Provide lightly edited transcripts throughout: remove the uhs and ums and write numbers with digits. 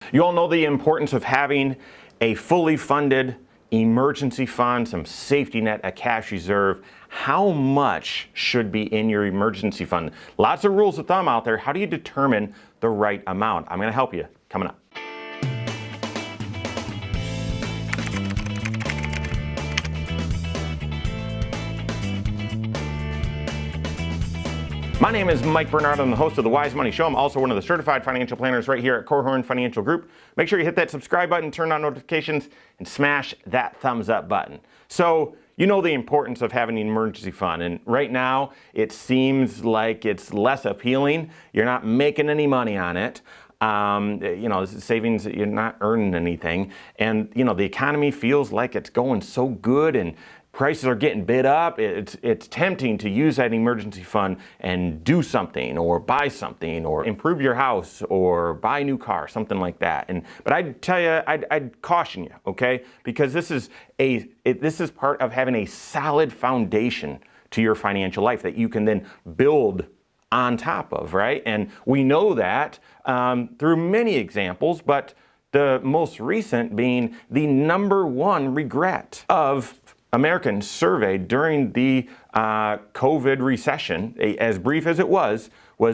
You all know the importance of having a fully funded emergency fund, some safety net, a cash reserve. How much should be in your emergency fund? Lots of rules of thumb out there. How do you determine the right amount? I'm going to help you coming up. My name is Mike Bernard. I'm the host of the Wise Money Show. I'm also one of the certified financial planners right here at Korhorn Financial Group. Make sure you hit that subscribe button, turn on notifications, and smash that thumbs up button. So you know the importance of having an emergency fund, and right now it seems like it's less appealing. You're not making any money on it. Savings, you're not earning anything, and the economy feels like it's going so good and prices are getting bid up. It's tempting to use that emergency fund and do something or buy something or improve your house or buy a new car, something like that. But I'd tell you, I'd caution you, okay? Because this is part of having a solid foundation to your financial life that you can then build on top of, right? And we know that through many examples, but the most recent being the number one regret of Americans surveyed during the COVID recession, as brief as it was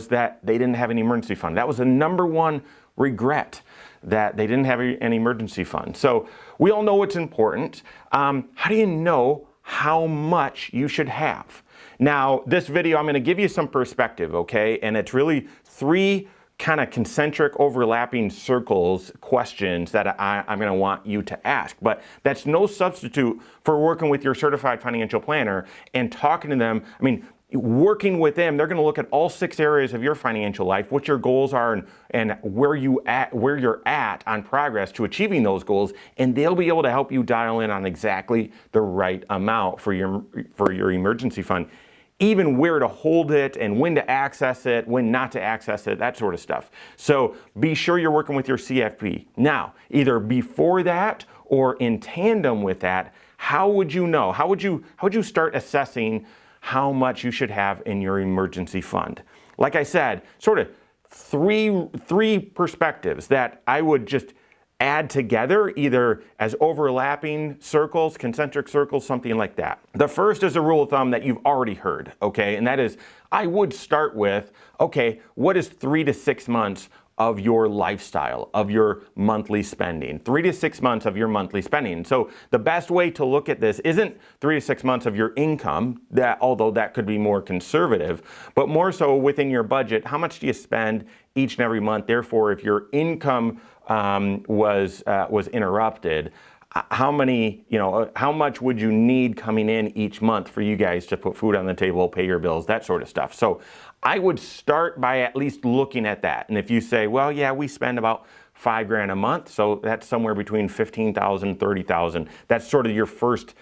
that they didn't have an emergency fund. That was the number one regret, that they didn't have an emergency fund. So we all know it's important. How do you know how much you should have? Now, this video, I'm going to give you some perspective, okay? And it's really three kind of concentric overlapping circles questions that I'm going to want you to ask. But that's no substitute for working with your certified financial planner and talking to them. I mean, working with them, they're going to look at all 6 areas of your financial life, what your goals are and where you're at on progress to achieving those goals, and they'll be able to help you dial in on exactly the right amount for your emergency fund. Even where to hold it and when to access it, when not to access it, that sort of stuff. So be sure you're working with your CFP. Now, either before that or in tandem with that, how would you know? How would you start assessing how much you should have in your emergency fund? Like I said, sort of three perspectives that I would just add together, either as overlapping circles, concentric circles, something like that. The first is a rule of thumb that you've already heard, okay? And that is, I would start with, okay, what is 3 to 6 months of your lifestyle, of your monthly spending? 3 to 6 months of your monthly spending. So the best way to look at this isn't 3 to 6 months of your income, although that could be more conservative, but more so within your budget. How much do you spend each and every month? Therefore, if your income was interrupted, how much would you need coming in each month for you guys to put food on the table, pay your bills, that sort of stuff? So I would start by at least looking at that. And if you say, well, yeah, we spend about $5,000 a month, so that's somewhere between $15,000 and $30,000. That's sort of your first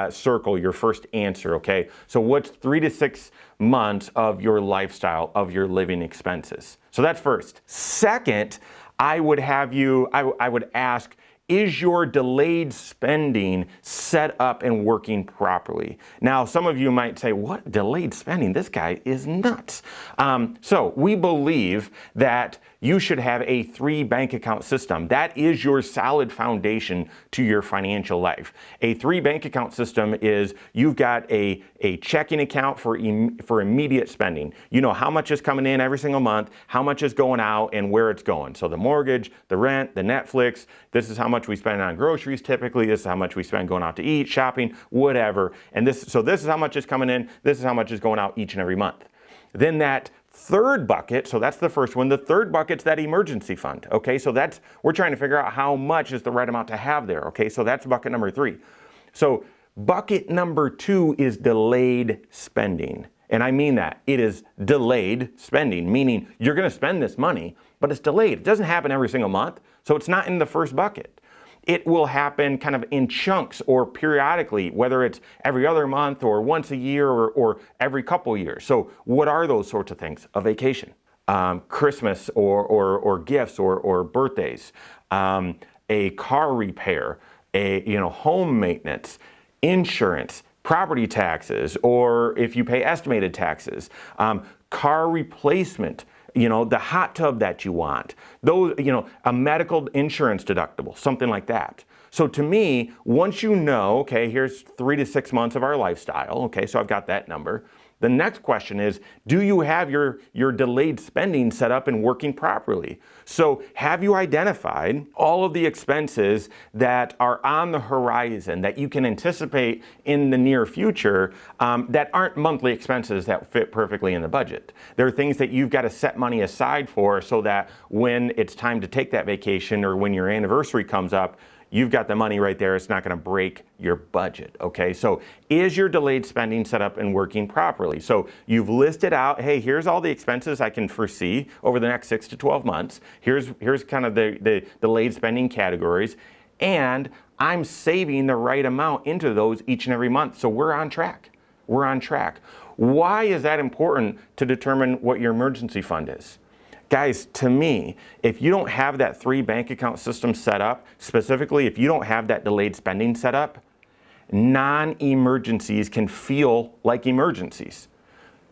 circle, your first answer, okay? So what's 3 to 6 months of your lifestyle, of your living expenses? So that's first. Second, I would ask, is your delayed spending set up and working properly? Now, some of you might say, what, delayed spending? This guy is nuts. So we believe that you should have a 3 bank account system. That is your solid foundation to your financial life. A 3 bank account system is you've got a checking account for immediate spending. You know how much is coming in every single month, how much is going out, and where it's going. So the mortgage, the rent, the Netflix, this is how much we spend on groceries typically, this is how much we spend going out to eat, shopping, whatever. And this is how much is coming in, this is how much is going out each and every month. Then that third bucket, so that's the first one, the third bucket's that emergency fund, okay? So we're trying to figure out how much is the right amount to have there, okay? So that's bucket number 3. So bucket number 2 is delayed spending. And I mean that. It is delayed spending, meaning you're going to spend this money, but it's delayed. It doesn't happen every single month, so it's not in the first bucket. It will happen kind of in chunks or periodically, whether it's every other month or once a year or every couple years. So what are those sorts of things? A vacation, Christmas or gifts or birthdays, a car repair, home maintenance, insurance, property taxes, or if you pay estimated taxes, car replacement, the hot tub that you want, those, a medical insurance deductible, something like that. So to me, once you know, okay, here's 3 to 6 months of our lifestyle, okay, so I've got that number. The next question is, do you have your delayed spending set up and working properly? So have you identified all of the expenses that are on the horizon that you can anticipate in the near future that aren't monthly expenses that fit perfectly in the budget? There are things that you've got to set money aside for so that when it's time to take that vacation or when your anniversary comes up, you've got the money right there. It's not going to break your budget, okay? So is your delayed spending set up and working properly? So you've listed out, hey, here's all the expenses I can foresee over the next 6 to 12 months. Here's kind of the delayed spending categories. And I'm saving the right amount into those each and every month. So we're on track. We're on track. Why is that important to determine what your emergency fund is? Guys, to me, if you don't have that 3 bank account system set up, specifically if you don't have that delayed spending set up, non-emergencies can feel like emergencies.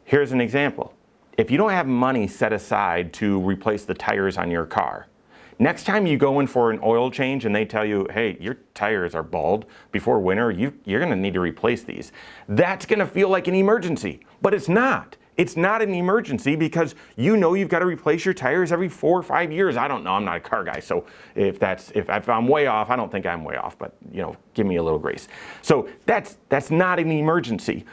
Here's an example. If you don't have money set aside to replace the tires on your car, next time you go in for an oil change and they tell you, hey, your tires are bald before winter, you're gonna need to replace these. That's gonna feel like an emergency, but it's not. It's not an emergency because you've got to replace your tires every 4 or 5 years. I don't know, I'm not a car guy, so if I'm way off, I don't think I'm way off, but give me a little grace. So that's not an emergency.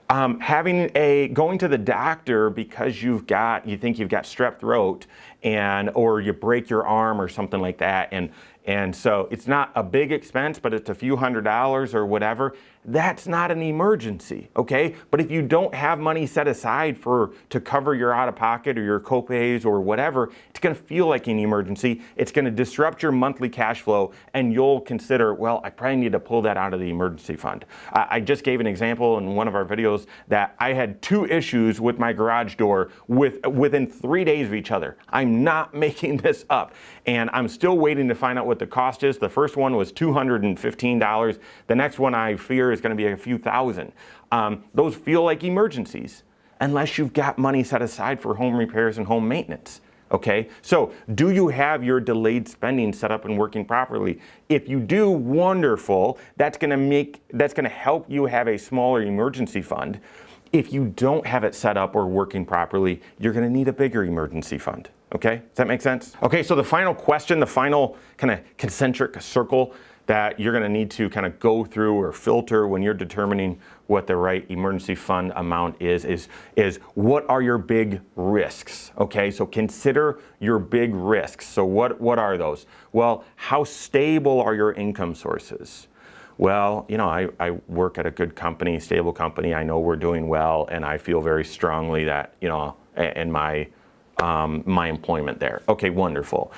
Going to the doctor because you think you've got strep throat or you break your arm or something like that, and so it's not a big expense, but it's a few $100s or whatever. That's not an emergency, okay? But if you don't have money set aside to cover your out-of-pocket or your copays or whatever, it's gonna feel like an emergency. It's gonna disrupt your monthly cash flow, and you'll consider, well, I probably need to pull that out of the emergency fund. I just gave an example in one of our videos that I had 2 issues with my garage door within 3 days of each other. I'm not making this up, and I'm still waiting to find out what the cost is. The first one was $215. The next one I fear is going to be a few thousand. Those feel like emergencies unless you've got money set aside for home repairs and home maintenance. Okay, so do you have your delayed spending set up and working properly? If you do, wonderful. That's going to help you have a smaller emergency fund. If you don't have it set up or working properly, you're going to need a bigger emergency fund. Okay, does that make sense? Okay, so the final question, the final kind of concentric circle that you're going to need to kind of go through or filter when you're determining what the right emergency fund amount is what are your big risks? Okay, so consider your big risks. So what are those? Well, how stable are your income sources? Well, I work at a good company, stable company. I know we're doing well, and I feel very strongly that, in my employment there. Okay, wonderful.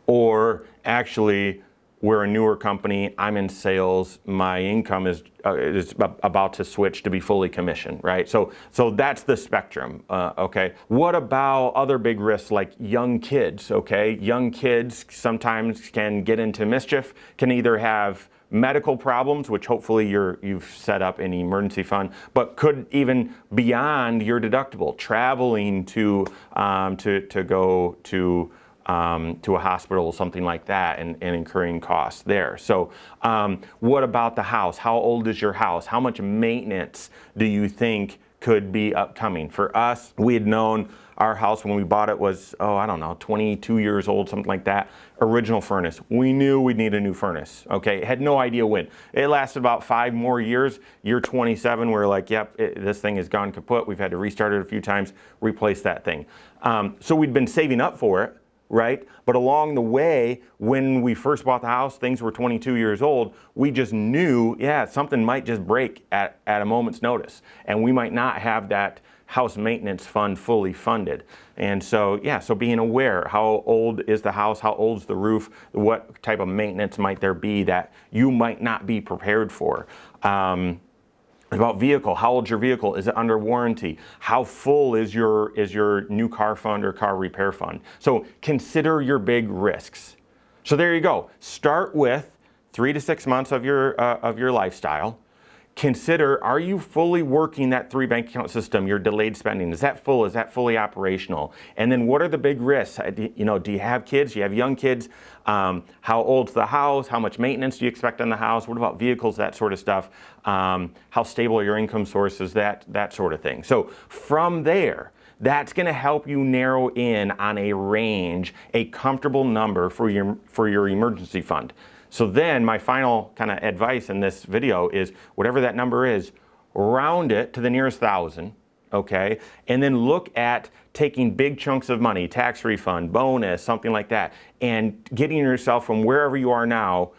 Or actually, we're a newer company. I'm in sales. My income is about to switch to be fully commissioned, right? So that's the spectrum. Okay. What about other big risks like young kids? Okay, young kids sometimes can get into mischief. Can either have medical problems, which hopefully you've set up an emergency fund, but could even beyond your deductible, traveling to go to a hospital, something like that, and incurring costs there. So what about the house? How old is your house? How much maintenance do you think could be upcoming? For us, we had known our house when we bought it was, 22 years old, something like that. Original furnace. We knew we'd need a new furnace, okay? Had no idea when. It lasted about 5 more years. Year 27, we're like, yep, this thing has gone kaput. We've had to restart it a few times, replace that thing. So we'd been saving up for it, right? But along the way, when we first bought the house, things were 22 years old. We just knew, something might just break at a moment's notice. And we might not have that house maintenance fund fully funded. And so, so being aware, how old is the house? How old is the roof? What type of maintenance might there be that you might not be prepared for? About vehicle, how old's your vehicle? Is it under warranty? How full is your new car fund or car repair fund? So consider your big risks. So there you go. Start with 3 to 6 months of your lifestyle. consider, are you fully working that 3 bank account system, your delayed spending? Is that full? Is that fully operational? And then what are the big risks? Do you have kids? Do you have young kids? How old's the house? How much maintenance do you expect on the house? What about vehicles, that sort of stuff? How stable are your income sources? That sort of thing. So from there, that's going to help you narrow in on a range, a comfortable number for your emergency fund. So then my final kind of advice in this video is whatever that number is, round it to the nearest 1,000, okay? And then look at taking big chunks of money, tax refund, bonus, something like that, and getting yourself from wherever you are now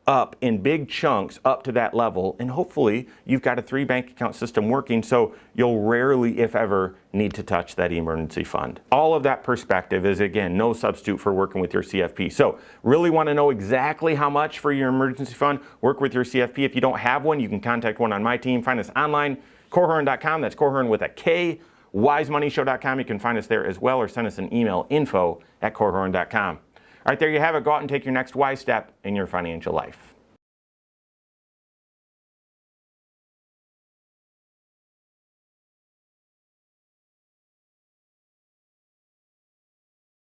up in big chunks up to that level, and hopefully you've got a 3 bank account system working so you'll rarely, if ever, need to touch that emergency fund. All of that perspective is, again, no substitute for working with your CFP. So really want to know exactly how much for your emergency fund, work with your CFP. If you don't have one, you can contact one on my team. Find us online, korhorn.com, that's Korhorn with a K, wisemoneyshow.com, you can find us there as well, or send us an email, info@korhorn.com. All right, there you have it. Go out and take your next wise step in your financial life.